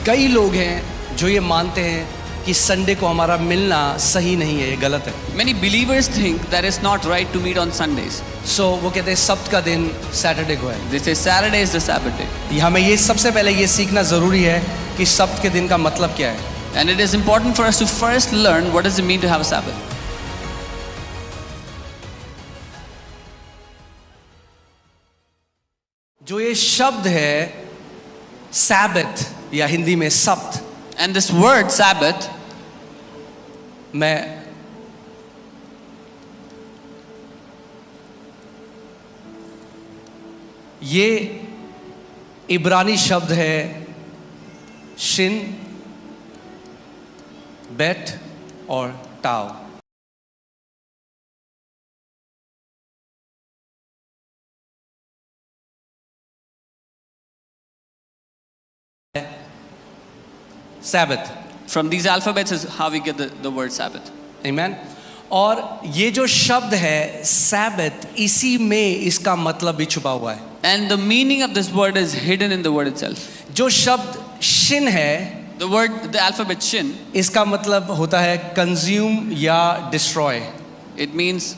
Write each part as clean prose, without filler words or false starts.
कई लोग हैं जो ये मानते हैं कि संडे को हमारा मिलना सही नहीं है, ये गलत है। Many believers think that it's not right to meet on Sundays. सो वो कहते हैं सब्त का दिन सैटरडे को है। They say Saturday is the Sabbath day. हमें ये सबसे पहले ये सीखना ज़रूरी है कि सब्त के दिन का मतलब क्या है। And it is important for us to first learn what does it mean to have a Sabbath. जो ये शब्द है सैबत या हिंदी में सब्त, And this word Sabbath, मैं ये इब्रानी शब्द है शिन, बेट और टाव। Sabbath, from these alphabets is how we get the word Sabbath. Amen. और ये जो शब्द है सैबत, इसी में इसका मतलब भी छुपा हुआ है। And the meaning of this word is hidden in the word itself. जो शब्द शिन है, The alphabet Shin, इसका मतलब होता है कंज्यूम या डिस्ट्रॉय। it means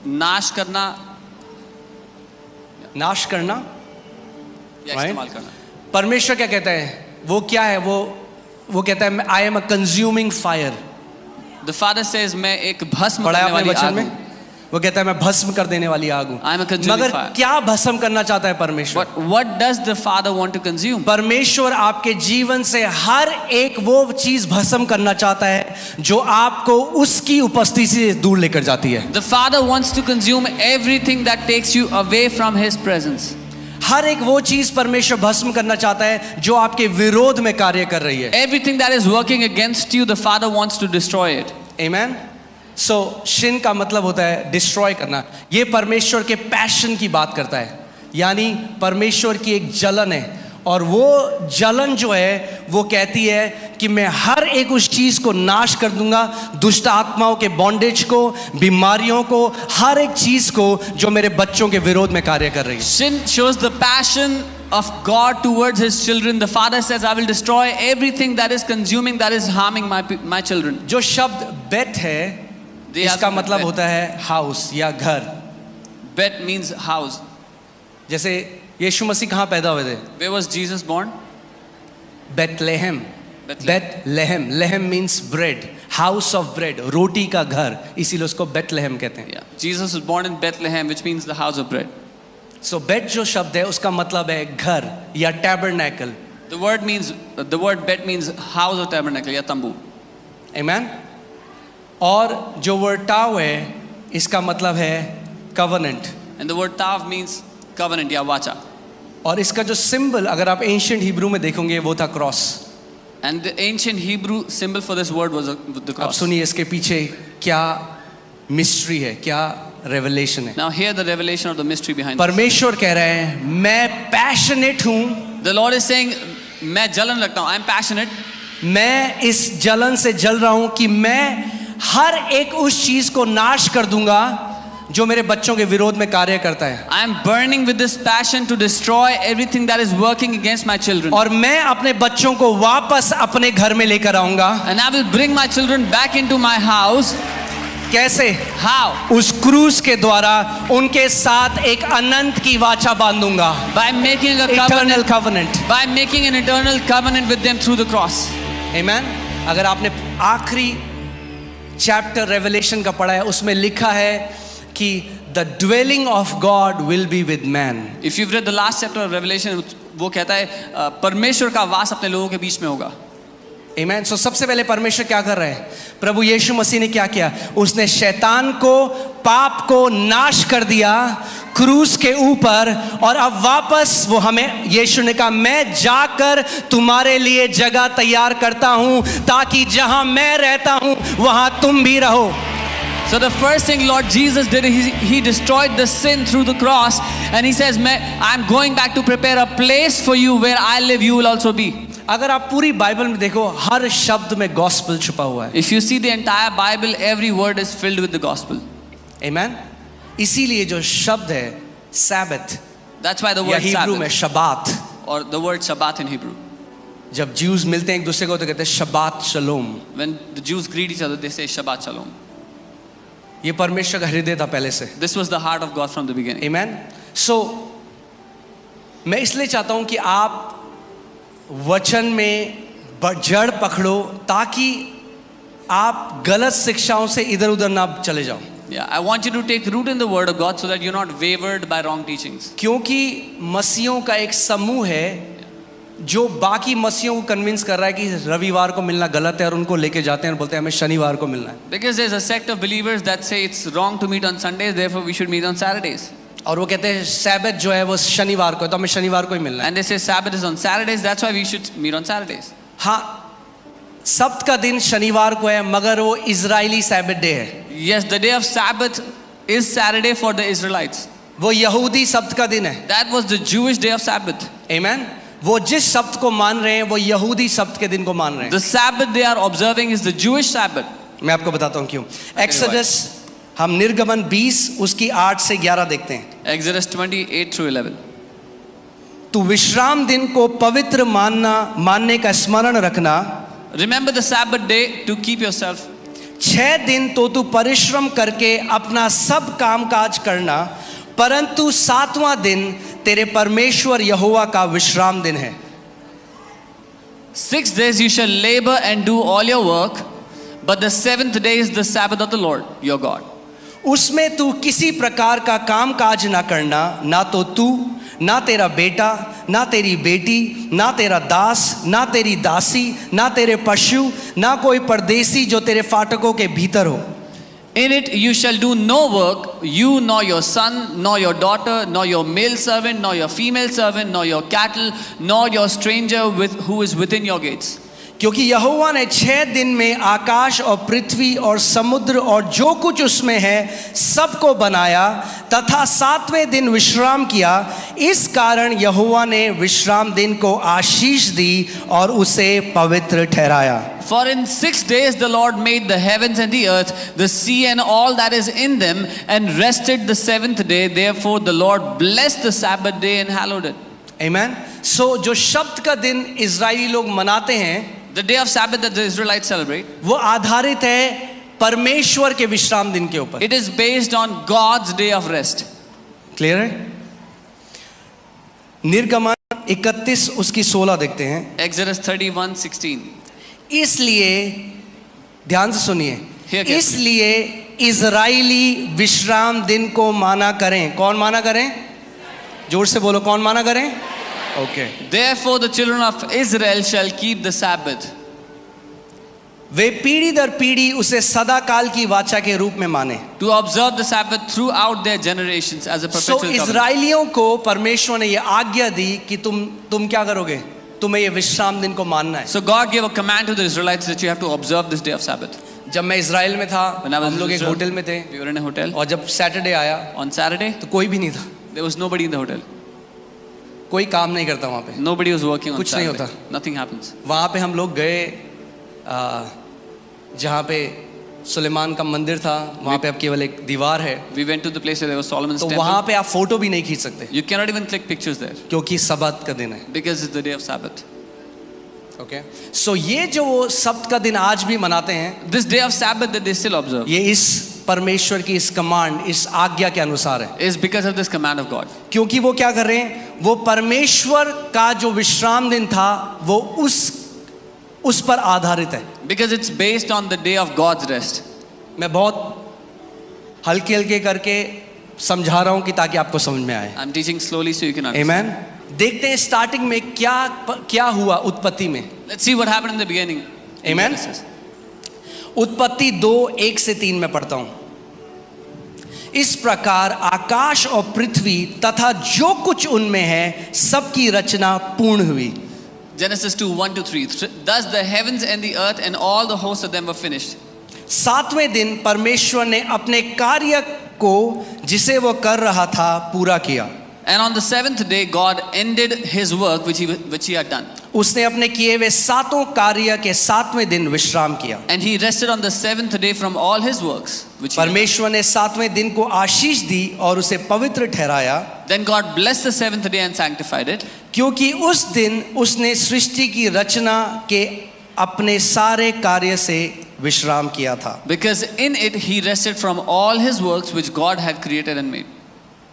नाश करना नाश करना या Right. इस्तेमाल करना। परमेश्वर क्या कहता है? वो क्या है? वो कहता है I am a consuming fire. The Father says मैं एक भस्म पढ़ा है करने आपने वाली वचन आग में? हूँ। वो कहता है मैं भस्म कर देने वाली आग हूँ। I am a consuming मगर fire. क्या भस्म करना चाहता है परमेश्वर? But what does the Father want to consume? परमेश्वर आपके जीवन से हर एक वो चीज भस्म करना चाहता है जो आपको उसकी उपस्थिति से दूर लेकर जाती है। The Father wants to consume everything that takes you away from His presence. हर एक वो चीज परमेश्वर भस्म करना चाहता है जो आपके विरोध में कार्य कर रही है। Everything that is working against you, the Father wants to destroy it. Amen. So Shin का मतलब होता है डिस्ट्रॉय करना। ये परमेश्वर के पैशन की बात करता है, यानी परमेश्वर की एक जलन है, और वो जलन जो है वो कहती है कि मैं हर एक उस चीज को नाश कर दूंगा, दुष्ट आत्माओं के बॉन्डेज को, बीमारियों को, हर एक चीज को जो मेरे बच्चों के विरोध में कार्य कर रही है। Sin shows the passion of God towards His children. The Father says, I will destroy everything that is consuming, that is harming my children. जो शब्द बेट है इसका मतलब होता है हाउस या घर। Bet means house. जैसे यीशु मसीह कहाँ पैदा हुए थे? Where was Jesus born? Bethlehem. Bethlehem, lehem means bread, house of bread, रोटी का घर, इसीलिए उसको बेथलेहम कहते हैं। Yeah. Jesus was born in Bethlehem, which means the house of bread. सो बेट जो शब्द है उसका मतलब है घर या tabernacle. The word bet means house or tabernacle या तंबू। आमेन। और जो वर्ड टाव है इसका मतलब है covenant. And the word tav means covenant या वाचा। और इसका जो सिंबल अगर आप एंशिएंट हिब्रू में देखोगे वो था cross. And the ancient Hebrew symbol for this word was the अब cross. सुनिए इसके पीछे क्या मिस्ट्री है, क्या रेवलेशन है। Now hear the revelation of the mystery behind this. परमेश्वर कह रहे हैं मैं पैशनेट हूँ। The Lord is saying मैं जलन रखता हूँ, I am passionate. मैं इस जलन से जल रहा हूँ कि मैं हर एक उस चीज को नाश कर दूंगा जो मेरे बच्चों के विरोध में कार्य करता है। I am burning with this passion to destroy everything that is working against my children. और मैं अपने बच्चों को वापस अपने घर में लेकर आऊंगा। And I will bring my children back into my house. कैसे? How? उस क्रूस के द्वारा उनके साथ एक अनंत की वाचा बांधूंगा। By making a eternal covenant. Covenant. By making an eternal covenant with them through the cross. आमेन। अगर आपने आखिरी चैप्टर रेवलेशन का पढ़ा है उसमें लिखा है कि the dwelling of God will be with man. If you've read the last chapter of Revelation, वो कहता है परमेश्वर का वास अपने लोगों के बीच में होगा। आमेन। सो सबसे पहले परमेश्वर क्या कर रहे हैं? प्रभु यीशु मसीह ने क्या किया? उसने शैतान को, पाप को नाश कर दिया क्रूस के ऊपर, और अब वापस वो हमें, यीशु ने कहा मैं जाकर तुम्हारे लिए जगह तैयार करता हूं ताकि जहां मैं रहता हूं वहां तुम भी रहो। So the first thing Lord Jesus did, he destroyed the sin through the cross, and he says, I'm going back to prepare a place for you where I live, you will also be. अगर आप पूरी Bible में देखो हर शब्द में gospel छुपा हुआ है। If you see the entire Bible, every word is filled with the gospel. आमेन। इसीलिए जो शब्द है सैबत, That's why the या word हिब्रू में Sabbath, शबात, or the word Shabbat in Hebrew, जब ज्यूज मिलते हैं एक दूसरे को तो कहते हैं शबात शलोम। When the Jews greet each other, they say Shabbat Shalom. ये परमेश्वर का हृदय था पहले से। This was the heart of God from the beginning. Amen. So मैं इसलिए चाहता हूं कि आप वचन में जड़ पकड़ो ताकि आप गलत शिक्षाओं से इधर उधर ना चले जाओ। Yeah, I want you to take root in the word of God so that you're not wavered by wrong teachings. क्योंकि मसीहों का एक समूह है जो बाकी मसीहों को कन्विंस कर रहा है कि रविवार को मिलना गलत है और उनको लेके जाते हैं और बोलते हैं हमें शनिवार को मिलना है। Because there's a sect of believers that say it's wrong to meet on Sundays, therefore we should meet on Saturdays. और वो कहते हैं सैबत जो है वो शनिवार को है तो हमें शनिवार को ही मिलना है। And they say Sabbath is on Saturdays, that's why we should meet on Saturdays. हाँ, सब्त का दिन शनिवार को है मगर वो इजरायली सैबत डे है। Yes, the day of Sabbath is Saturday for the Israelites. वो यहूदी सब्त का दिन है। That was the Jewish day of Sabbath. Amen. वो जिस सब्त को मान रहे हैं वो यहूदी सब्त के दिन को मान रहे हैं। The Sabbath they are observing is the Jewish Sabbath. मैं आपको बताता हूँ क्यों। एक्सोडस हम निर्गमन 20 उसकी 8 से 11 देखते हैं। Exodus 28 through 11. तू विश्राम दिन को पवित्र मानने का स्मरण रखना। Remember the Sabbath day to keep yourself. 6 दिन तो तू परिश्रम करके अपना सब काम काज करना, परंतु 7वां दिन तेरे परमेश्वर यहोवा का विश्राम दिन है। 6 days you shall labor and do all your work, but the 7th day is the Sabbath of the Lord your God. उसमें तू किसी प्रकार का काम काज ना करना, ना तो तू, ना तेरा बेटा, ना तेरी बेटी, ना तेरा दास, ना तेरी दासी, ना तेरे पशु, ना कोई परदेसी जो तेरे फाटकों के भीतर हो। In it you shall do no work, you nor your son, nor your daughter, nor your male servant, nor your female servant, nor your cattle, nor your stranger who is within your gates. क्योंकि यहोवा ने 6 दिन में आकाश और पृथ्वी और समुद्र और जो कुछ उसमें है सबको बनाया तथा 7वें दिन विश्राम किया। इस कारण यहोवा ने विश्राम दिन को आशीष दी और उसे पवित्र ठहराया। For in 6 days the Lord made the heavens and the earth, the sea and all that is in them, and rested the 7th day. Therefore the Lord blessed the Sabbath day and hallowed it. Amen. So जो शब्द का दिन Israeli लोग मनाते हैं, The day of Sabbath that the Israelites celebrate, वो आधारित है परमेश्वर के विश्राम दिन के ऊपर। it is based on God's day of rest. Clear है? निर्गमन 31 उसकी 16 देखते हैं। Exodus 31:16. इसलिए ध्यान से सुनिए, Here carefully. इसलिए इजरायली विश्राम दिन को माना करें। कौन माना करें? जोर से बोलो, कौन माना करें? Okay. Therefore the children of Israel shall keep the Sabbath. वे पीढ़ी दर पीढ़ी उसे सदा काल की वाचा के रूप में माने। To observe the Sabbath throughout their generations as a perpetual covenant. इजरायलियों को परमेश्वर ने ये आज्ञा दी कि तुम क्या करोगे? तुम्हें ये विश्राम दिन को मानना है। So God gave a command to the Israelites that you have to observe this day of Sabbath. जब मैं इजराइल में था, When I was हम लोग in एक Israel, होटल में थे we were in a hotel. और जब सैटरडे आया On Saturday, तो कोई भी नहीं था, there was nobody in the hotel. कोई काम नहीं करता वहाँ पे। Nobody was working on कुछ नहीं Saturday. होता। Nothing happens. वहाँ पे हम लोग गए जहाँ पे सुलेमान का मंदिर था, वहाँ पे अब केवल एक दीवार है, We went to the place where there was Solomon's तो temple. वहाँ पे आप फोटो भी नहीं खींच सकते You cannot even click pictures there क्योंकि सब्त का दिन है। because it's the day of Sabbath. Okay, so ये जो वो सब्त का दिन आज भी मनाते हैं, This day of Sabbath that they still observe ये इस परमेश्वर की इस कमांड, इस आज्ञा के अनुसार है। is because of this command of God. क्योंकि वो क्या कर रहे हैं, वो परमेश्वर का जो विश्राम दिन था वो उस पर आधारित है। Because it's based on the day of God's rest. मैं बहुत हल्के हल्के करके समझा रहा हूं कि ताकि आपको समझ में आए। I'm teaching slowly so you can understand. आमेन। देखते हैं स्टार्टिंग में क्या हुआ उत्पत्ति में। Let's see what happened in the beginning. Amen. उत्पत्ति 2:1-3 में पढ़ता हूं। इस प्रकार आकाश और पृथ्वी तथा जो कुछ उनमें है सबकी रचना पूर्ण हुई। Genesis 2:1-3. Thus the heavens and the earth and all the hosts of them were finished. 7वें दिन परमेश्वर ने अपने कार्य को जिसे वो कर रहा था पूरा किया। And on the 7th day God ended his work which he had done. उसने अपने किए हुए 7 कार्य के 7वें दिन विश्राम किया। And he rested on the 7th day from all his works which he had done. परमेश्वर ने 7वें दिन को आशीष दी और उसे पवित्र ठहराया। Then God blessed the seventh day and sanctified it. क्योंकि उस दिन उसने सृष्टि की रचना के अपने सारे कार्य से विश्राम किया था. Because in it he rested from all his works which God had created and made.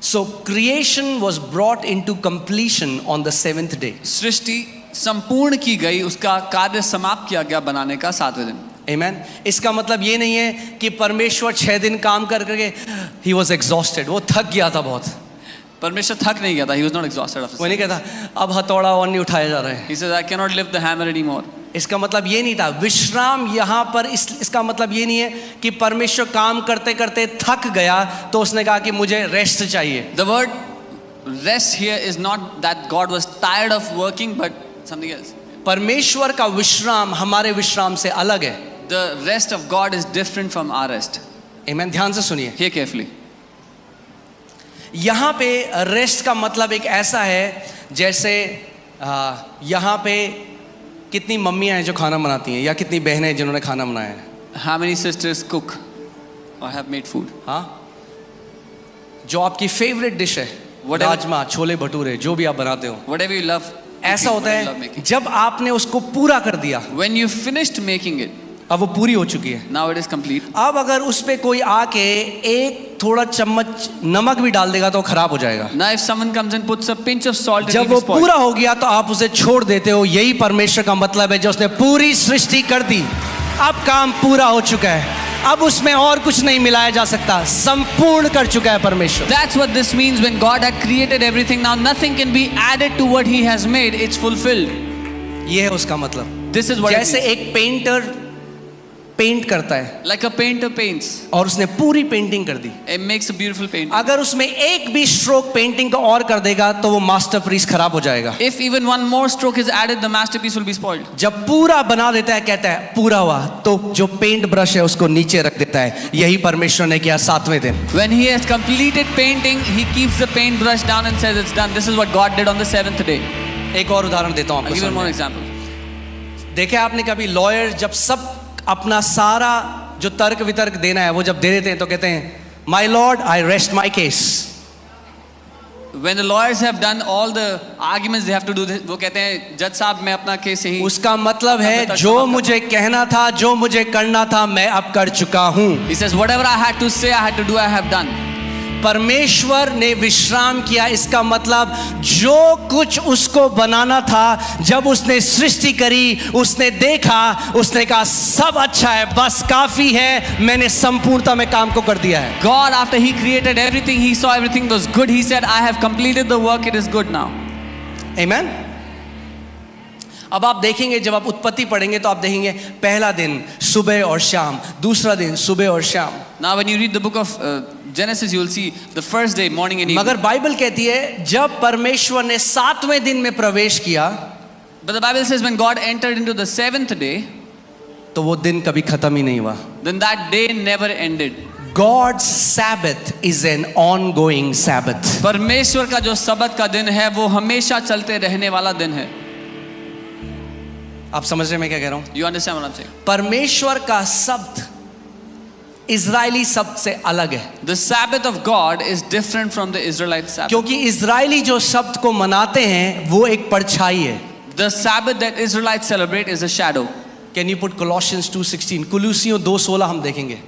So creation was brought into completion on the seventh day. सृष्टि संपूर्ण की गई, उसका कार्य समाप्त किया गया बनाने का 7वें दिन. Amen. इसका मतलब ये नहीं है कि परमेश्वर 6 दिन काम कर करके he was exhausted, वो थक गया था बहुत. परमेश्वर थक नहीं गया था. He was not exhausted after. वो नहीं कहता अब हथौड़ा और नहीं उठाया जा रहा है. He says, I cannot lift the hammer anymore. इसका मतलब ये नहीं था. विश्राम यहाँ पर इसका मतलब ये नहीं है कि परमेश्वर काम करते करते थक गया तो उसने कहा कि मुझे रेस्ट चाहिए. The word rest here is not that God was tired of working, but something else. परमेश्वर का विश्राम हमारे विश्राम से अलग है. The rest of God is different from our rest. Amen. ध्यान से सुनिए. Hear carefully. यहाँ पे रेस्ट का मतलब एक ऐसा है जैसे यहाँ पे कितनी मम्मियाँ हैं जो खाना बनाती हैं या कितनी बहनें हैं जिन्होंने खाना बनाया है. How many sisters cook or have made food? हाँ, जो आपकी फेवरेट डिश है, Whatever- राजमा, छोले भटूरे, जो भी आप बनाते हो, Whatever you love. ऐसा cooking, होता what you love है making. जब आपने उसको पूरा कर दिया, When you finished making it, अब वो पूरी हो चुकी है. now it is complete. अब अगर उस पे कोई आके एक थोड़ा चम्मच नमक भी डाल देगा तो वो खराब हो जाएगा. Now if someone comes and puts a pinch of salt, it जब will be वो spoiled. पूरा हो गया तो आप उसे छोड़ देते हो. यही परमेश्वर का मतलब है जो उसने पूरी सृष्टि कर दी. अब काम पूरा हो चुका है, अब उसमें और कुछ नहीं मिलाया जा सकता. संपूर्ण कर चुका है परमेश्वर. That's what this means when God had created everything. Now nothing can be added to what He has made. It's fulfilled. ये है उसका मतलब. This is what it जैसे means. एक पेंटर पेंट करता है Like a painter paints, और उसने पूरी पेंटिंग कर दी. it makes a beautiful painting. अगर उसमें एक भी स्ट्रोक पेंटिंग का और कर देगा तो वो मास्टरपीस खराब हो जाएगा. If even one more stroke is added, the masterpiece will be spoiled. जब पूरा बना देता है कहता है पूरा हुआ, तो जो पेंट ब्रश है उसको नीचे रख देता है. यही परमेश्वर ने किया 7वें दिन. When He has completed painting, He keeps the paintbrush down and says it's done. This is what God did on the 7th day. एक और उदाहरण देता हूँ I'll give you one more आपको. example. देखे आपने कभी लॉयर जब सब अपना सारा जो तर्क वितर्क देना है वो जब दे देते हैं तो कहते हैं my Lord I rest my case. When the lawyers have done all the arguments they have to do this, वो कहते हैं जज साहब मैं अपना केस यही. उसका मतलब है जो मुझे कहना था, जो मुझे करना था, मैं अब कर चुका हूँ. He says whatever I had to say, I had to do, I have done. परमेश्वर ने विश्राम किया. इसका मतलब जो कुछ उसको बनाना था, जब उसने सृष्टि करी, उसने देखा, उसने कहा सब अच्छा है, बस काफी है, मैंने संपूर्णता में काम को कर दिया है. God, after He created everything, He saw everything was good. He said, I have completed the work, it is good now. Amen. अब आप देखेंगे जब आप उत्पत्ति पढ़ेंगे तो आप देखेंगे पहला दिन सुबह और शाम, दूसरा दिन सुबह और शाम. Now when you read the book of Genesis, you will see the first day, morning and evening. मगर बाइबल कहती है जब परमेश्वर ने 7वें दिन में प्रवेश किया But the Bible says when God entered into the 7th day, तो वो दिन कभी खत्म ही नहीं हुआ. then that day never ended. God's Sabbath is an ongoing Sabbath. परमेश्वर का जो सबत का दिन है वो हमेशा चलते रहने वाला दिन है. आप समझ रहे हैं मैं क्या कह रहा हूं? You understand what I'm saying? परमेश्वर का शब्द इजरायली शब्द से अलग है. The Sabbath of God is different from the Israelite Sabbath. क्योंकि इजरायली जो शब्द को मनाते हैं वो एक परछाई है. The Sabbath that Israelites celebrate is a shadow. Can you put Colossians 2:16? कुलूसियों 2:16 हम देखेंगे.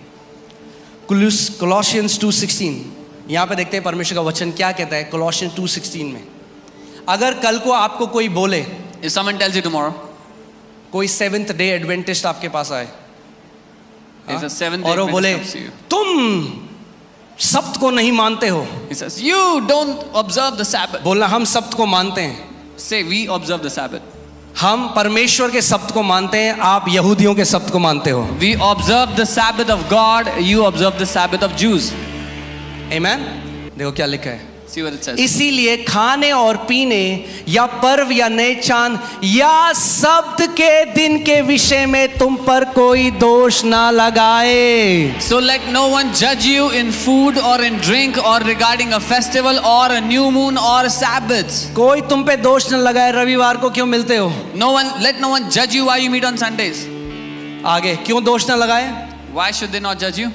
Colossians 2:16 यहाँ पे देखते हैं परमेश्वर का वचन क्या कहता है. Colossians 2:16 में अगर कल को आपको कोई बोले, If someone tells you tomorrow, कोई 7th डे एडवेंटिस्ट आपके पास आए if the 7th day और वो बोले Adventist comes to you, तुम सब्त को नहीं मानते हो, he says, you don't observe the Sabbath. बोलना हम सब्त को मानते हैं, Say, we observe the Sabbath. हम परमेश्वर के सब्त को मानते हैं, आप यहूदियों के सब्त को मानते हो. We observe the Sabbath of God, you observe the Sabbath of Jews. Amen. देखो क्या लिखा है. See what it says. इसीलिए खाने और पीने या पर्व या नए चांद या शब्द के दिन के विषय में तुम पर कोई दोष ना लगाए. So let no one judge you in food or in drink or regarding a festival or a new moon or Sabbaths. कोई तुम पे दोष न लगाए रविवार को क्यों मिलते हो. Let no one judge you why you meet on Sundays. आगे क्यों दोष न लगाए. Why should they not judge you?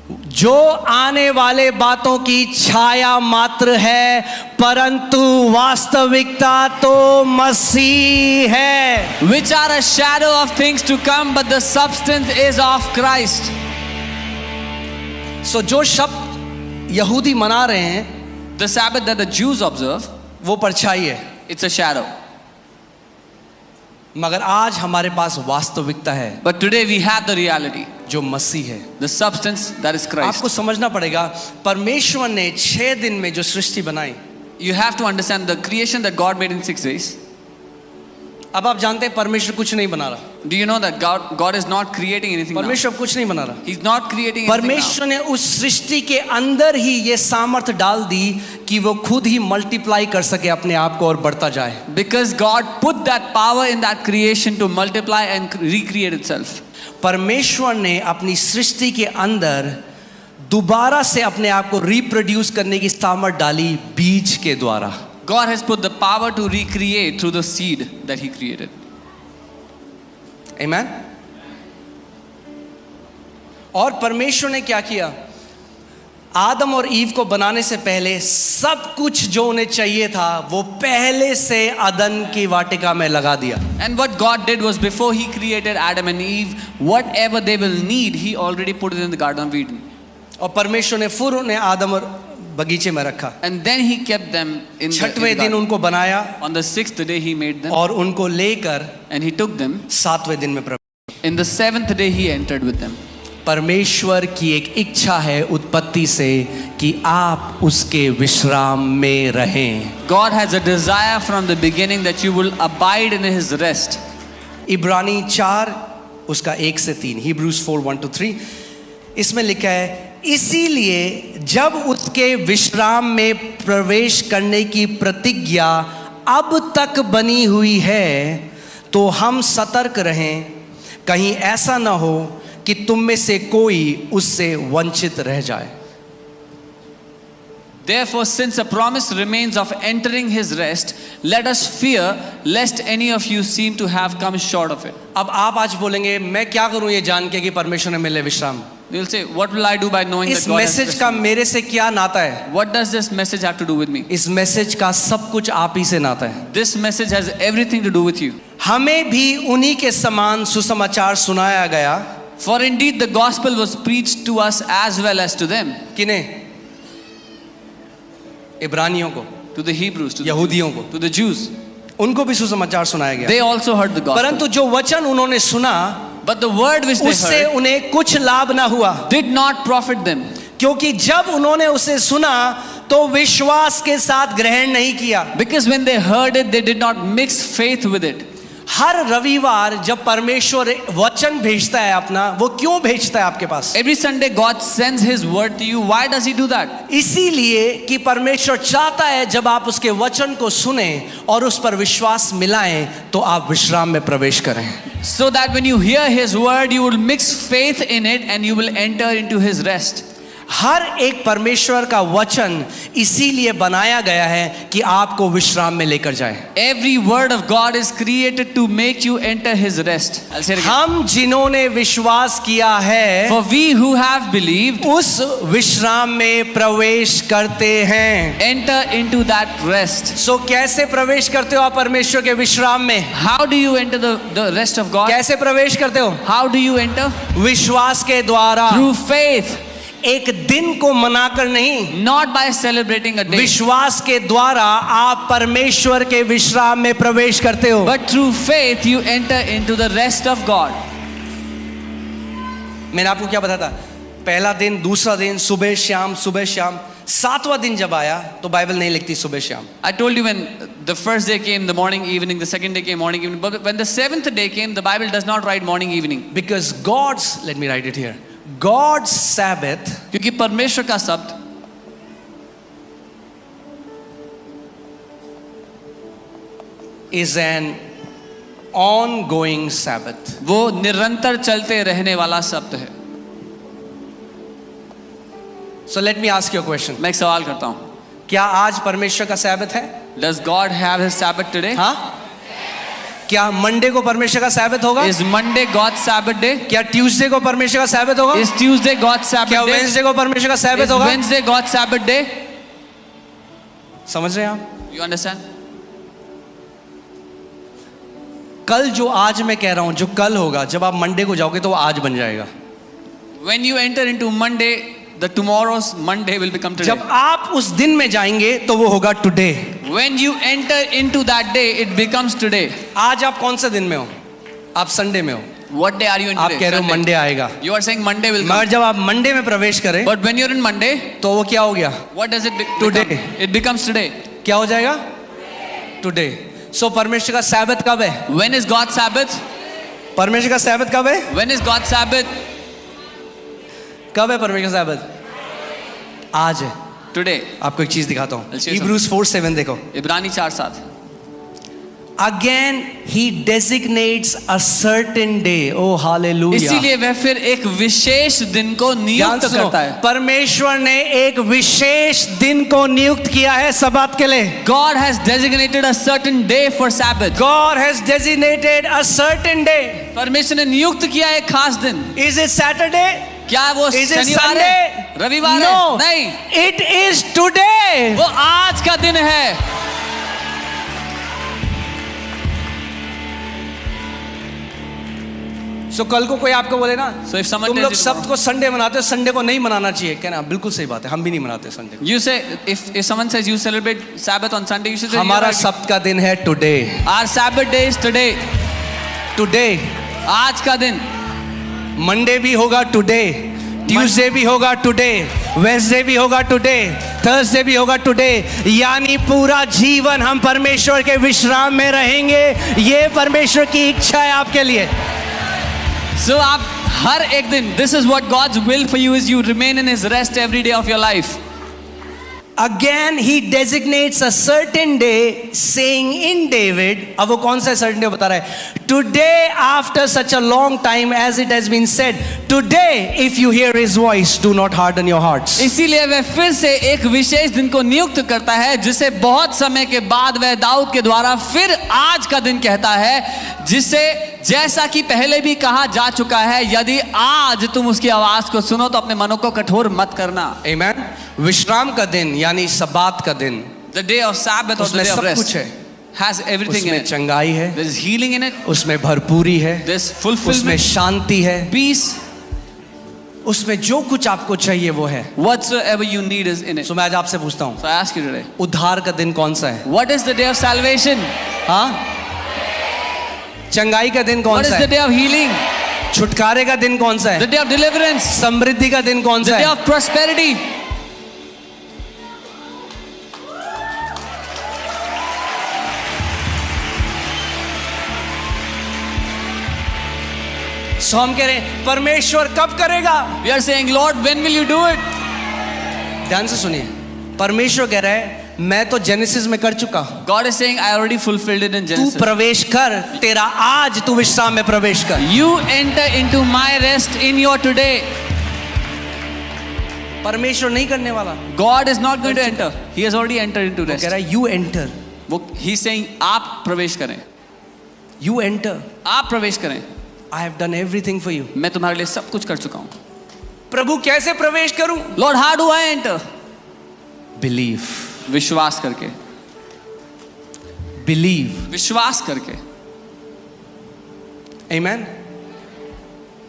जो आने वाले बातों की छाया मात्र है, परंतु वास्तविकता तो मसीह है। which are a shadow of things to come, but the substance is of Christ. सो जो शब्द यहूदी मना रहे हैं, The Sabbath that the Jews observe, वो परछाई है, it's a shadow. मगर आज हमारे पास वास्तविकता है But today we have the reality, जो मसीह है। the substance that is Christ. आपको समझना पड़ेगा, परमेश्वर ने 6 दिन में जो सृष्टि बनाई, You have to understand the creation that God made in 6 days. अब आप जानते हैं परमेश्वर कुछ नहीं बना रहा, Do you know that God is not creating anything now? परमेश्वर कुछ नहीं बना रहा। He's not creating anything परमेश्वर now. ने उस सृष्टि के अंदर ही ये सामर्थ डाल दी कि वो खुद ही मल्टीप्लाई कर सके अपने आप को और बढ़ता जाए। Because God put that power in that creation to multiply and recreate itself. परमेश्वर ने अपनी सृष्टि के अंदर दोबारा से अपने आप को रिप्रोड्यूस करने की सामर्थ डाली बीज के द्वारा। God has put the power to recreate through the seed that He created. आमेन। और परमेश्वर ने क्या किया, आदम और ईव को बनाने से पहले सब कुछ जो उन्हें चाहिए था वो पहले से अदन की वाटिका में लगा दिया। And what God did was, before He created Adam and Eve, whatever they will need, He already put it in the Garden of Eden. और परमेश्वर ने फिर उन्हें आदम और बगीचे में रखा। And then He kept them in the छठवें दिन garden. उनको बनाया On the 6th day He made them, और उनको लेकर and He took them. 7वें दिन में प्रवेश। In the 7th day He entered with them. परमेश्वर की एक इच्छा है उत्पत्ति से कि आप उसके विश्राम में रहें। God has a desire from the beginning that you will abide in His rest. इब्रानी 4 उसका 1 से 3, Hebrews 4:1-3, इसमें लिखा है, इसीलिए जब उसके विश्राम में प्रवेश करने की प्रतिज्ञा अब तक बनी हुई है, तो हम सतर्क रहें, कहीं ऐसा ना हो कि तुम में से कोई उससे वंचित रह जाए। Therefore, since a promise remains of entering His rest, let us fear lest any of you seem to have come short of it. अब आप आज बोलेंगे, मैं क्या करूं ये जान के कि परमेश्वर ने मिले विश्राम। You will say, what will I do by knowing इस that God has मैसेज का rested? मेरे से क्या नाता है? What does this message have to do with me? इस मैसेज का सब कुछ आप ही से नाता है। This message has everything to do with you. हमें भी उन्हीं के समान सुसमाचार सुनाया गया। For indeed the gospel was preached to us as well as to them, किन्हें? इब्रानियों को, to the Hebrews, to यहूदियों को, the Jews. उनको भी सुसमाचार सुनाया गया। They also heard the gospel. परंतु जो वचन उन्होंने सुना But the word which they उससे heard उन्हें कुछ लाभ ना हुआ, did not profit them. क्योंकि जब उन्होंने उसे सुना तो विश्वास के साथ ग्रहण नहीं किया। Because when they heard it, they did not mix faith with it. हर रविवार जब परमेश्वर वचन भेजता है अपना, वो क्यों भेजता है आपके पास? Every Sunday God sends His word to you. Why does He do that? इसीलिए कि परमेश्वर चाहता है जब आप उसके वचन को सुने और उस पर विश्वास मिलाएं तो आप विश्राम में प्रवेश करें। So that when you hear His word, you will mix faith in it and you will enter into His rest. हर एक परमेश्वर का वचन इसीलिए बनाया गया है कि आपको विश्राम में लेकर जाए। Every word of God is created to make you enter His rest. I'll say it again. हम जिन्होंने विश्वास किया है For we who have believed उस विश्राम में प्रवेश करते हैं। enter into that rest. सो कैसे प्रवेश करते हो आप परमेश्वर के विश्राम में? How do you enter the rest of God? कैसे प्रवेश करते हो? How do you enter? विश्वास के द्वारा, Through faith, एक दिन को मनाकर नहीं, not by celebrating a day, विश्वास के द्वारा आप परमेश्वर के विश्राम में प्रवेश करते हो। but through faith you enter into the rest of God. मैंने आपको क्या बताया था? पहला दिन, दूसरा दिन, सुबह शाम, सुबह शाम। 7वां दिन जब आया तो बाइबल नहीं लिखती सुबह शाम। I told you when the first day came, the morning, evening, the second day came, morning, evening. But when the 7th day came, the Bible does not write morning, evening. Because God's, let me write it here, God's Sabbath क्योंकि परमेश्वर का शब्द is an ongoing Sabbath. वो निरंतर चलते रहने वाला शब्द है। So let me ask you a question. मैं एक सवाल करता हूँ, क्या आज परमेश्वर का सैबत है? Does God have His Sabbath today? हाँ? क्या मंडे को परमेश्वर का सैबत होगा? Is Monday God's Sabbath day? क्या ट्यूसडे को परमेश्वर का सैबत होगा? Is Tuesday God's क्या Sabbath day? वेंसडे को परमेश्वर का Is सैबत होगा? Wednesday God's Sabbath day? समझ रहे हैं आप? You understand? कल जो आज मैं कह रहा हूं, जो कल होगा, जब आप मंडे को जाओगे तो वो आज बन जाएगा। When you enter into Monday, the tomorrow's Monday will become today. जब आप उस दिन में जाएंगे तो वो होगा today. When you enter into that day, it becomes today. आज आप कौन से दिन में हो? आप संडे में हो। What day are you in आप today? कह रहे हो Sunday. मंडे आएगा, You are saying Monday will come. मगर जब आप मंडे में प्रवेश करें But when you're in Monday, तो वो क्या हो गया? what does it Today. become? It becomes today. क्या हो जाएगा? टुडे। सो परमेश्वर का सैबत कब है? When is God's Sabbath? परमेश्वर का सैबत कब है? When is God's Sabbath? कब है परमेश्वर का सैबत? आज है। Today. आपको एक चीज दिखाता हूँ, I'll show you Hebrews 4:7 देखो। इब्रानी 4:7. Again he designates a certain day. Oh hallelujah. इसीलिए वह फिर एक विशेष दिन को ध्यान नियुक्त सुनो, करता है. परमेश्वर ने एक विशेष दिन को नियुक्त किया है सब्बात के लिए। God has designated a certain day for Sabbath. God has designated a certain day. परमेश्वर ने नियुक्त किया एक खास दिन. Is it Saturday? क्या वो Is it शनिवार Sunday? है? रविवार No. है? नहीं. It is today. वो आज का दिन है. So कल को कोई आपको बोले ना, So if someone तुम tells लोग you सब्त को संडे मनाते हो, संडे को नहीं मनाना चाहिए, कहना बिल्कुल सही बात है, हम भी नहीं मनाते संडे को। You say if someone says you celebrate Sabbath on Sunday, you should say हमारा "Yeah, सब्त का दिन है today. our Sabbath day is today. Today आज का दिन. मंडे भी होगा टुडे, ट्यूसडे भी होगा टुडे, वेडनेसडे भी होगा टुडे, थर्सडे भी होगा टुडे। यानी पूरा जीवन हम परमेश्वर के विश्राम में रहेंगे। ये परमेश्वर की इच्छा है आपके लिए। So आप हर एक दिन, this is what God's will for you is you remain in His rest every day of your life. Again he designates a certain day, saying in David, अब वो कौन सा certain day बता रहा है? Today after such a long time as it has been said, today if you hear his voice, do not harden your hearts. इसीलिए वह फिर से एक विशेष दिन को नियुक्त करता है, जिसे बहुत समय के बाद वह दाऊद के द्वारा फिर आज का दिन कहता है, जिसे जैसा कि पहले भी कहा जा चुका है, यदि आज तुम उसकी आवाज को सुनो तो अपने मनों को कठोर मत करना. Amen. विश्राम का दिन यानी सब्बात का दिन, The day of Sabbath or the उसमें day of सब rest कुछ है। has everything in उसमें it. चंगाई है, There is healing in it. उसमें भरपूरी है, There's उसमें fulfillment, शांति है, peace. उसमें जो कुछ आपको चाहिए वो है। Whatsoever you need is in it. तो मैं आज आपसे पूछता हूँ, So I ask you today, उद्धार का दिन कौन सा है? what is the day of salvation? हाँ, चंगाई का दिन कौन What is सा the है? day of healing? छुटकारे का दिन कौन सा The है? day of deliverance. समृद्धि का दिन कौन The सा day है? of prosperity. सो हम कह रहे हैं परमेश्वर कब करेगा? We are saying, Lord, when will you do it? ध्यान से सुनिए, परमेश्वर कह रहा है मैं तो जेनेसिस में कर चुका, God is saying, I already fulfilled it in तू Genesis. प्रवेश कर, तेरा आज तू विश्राम में प्रवेश कर। You enter into my rest in your today. परमेश्वर नहीं करने वाला, God is not going to enter. He has already entered into वो rest. कह रहा है यू एंटर, He's saying, आप प्रवेश करें. यू एंटर, आप प्रवेश करें. I have done everything for you. मैं तुम्हारे लिए सब कुछ कर चुका हूं. प्रभु कैसे प्रवेश करूं? Lord, how do I enter? Believe, विश्वास करके. बिलीव, विश्वास करके. आमेन।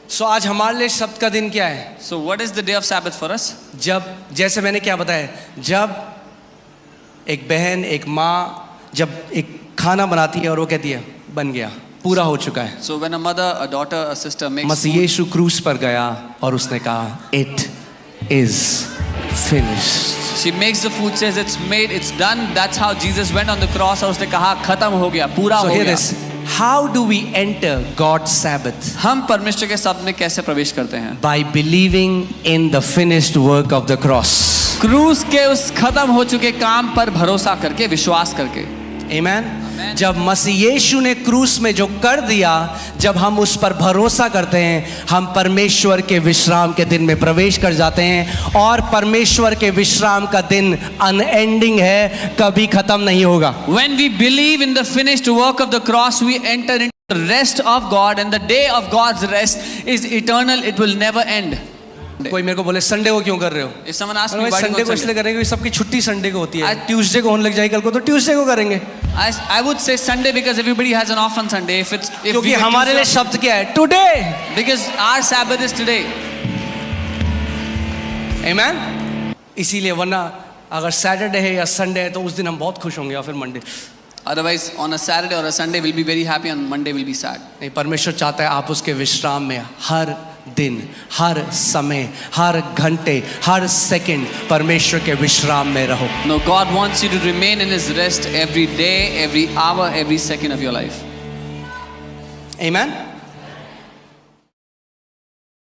सो आज हमारे लिए सब्त का दिन क्या है? So what is the day of Sabbath for us? जब, जैसे मैंने क्या बताया, जब एक बहन, एक माँ जब एक खाना बनाती है और वो कहती है बन गया, पूरा हो चुका है। So when a mother, a daughter, a sister makes Masih food, यीशु क्रूस पर गया और उसने कहा it is finished. she makes the food, says it's made, it's done. That's how Jesus went on the cross और उसने कहा खत्म हो गया, पूरा So हो here गया. is how do we enter God's Sabbath? हम परमेश्वर के शब्द में कैसे प्रवेश करते हैं? By believing in the finished work of the cross. क्रूस के उस खत्म हो चुके काम पर भरोसा करके, विश्वास करके. Amen. जब मसीह यीशु ने क्रूस में जो कर दिया, जब हम उस पर भरोसा करते हैं, हम परमेश्वर के विश्राम के दिन में प्रवेश कर जाते हैं। और परमेश्वर के विश्राम का दिन अनएंडिंग है, कभी खत्म नहीं होगा। When we believe in the finished work of the cross, we enter into the rest of God, and the day of God's rest is eternal. It will never end. कोई मेरे को बोले संडे को क्यों कर रहे हो? If someone asks me why do you Sunday go को on इसलिए Sunday? करेंगे क्योंकि सबकी छुट्टी संडे को होती है। I- ट्यूसडे को होने लग जाएगी कल को, तो ट्यूसडे को करेंगे। I would say Sunday because everybody has an off on Sunday. If क्योंकि we were हमारे लिए Tuesday- शब्द क्या है? Today. because our Sabbath is today. आमेन। इसीलिए, वरना अगर सैटरडे है या संडे है तो उस दिन हम बहुत खुश होंगे, या फिर Monday. Otherwise, on a Saturday or a Sunday, we'll be very happy. On Monday, we'll be sad. नहीं, परमेश्वर चाहता है आप उसके विश्राम में हर दिन, हर समय, हर घंटे, हर सेकंड परमेश्वर के विश्राम में रहो। No, God wants you to remain in His rest every day, every hour, every second of your life. Amen.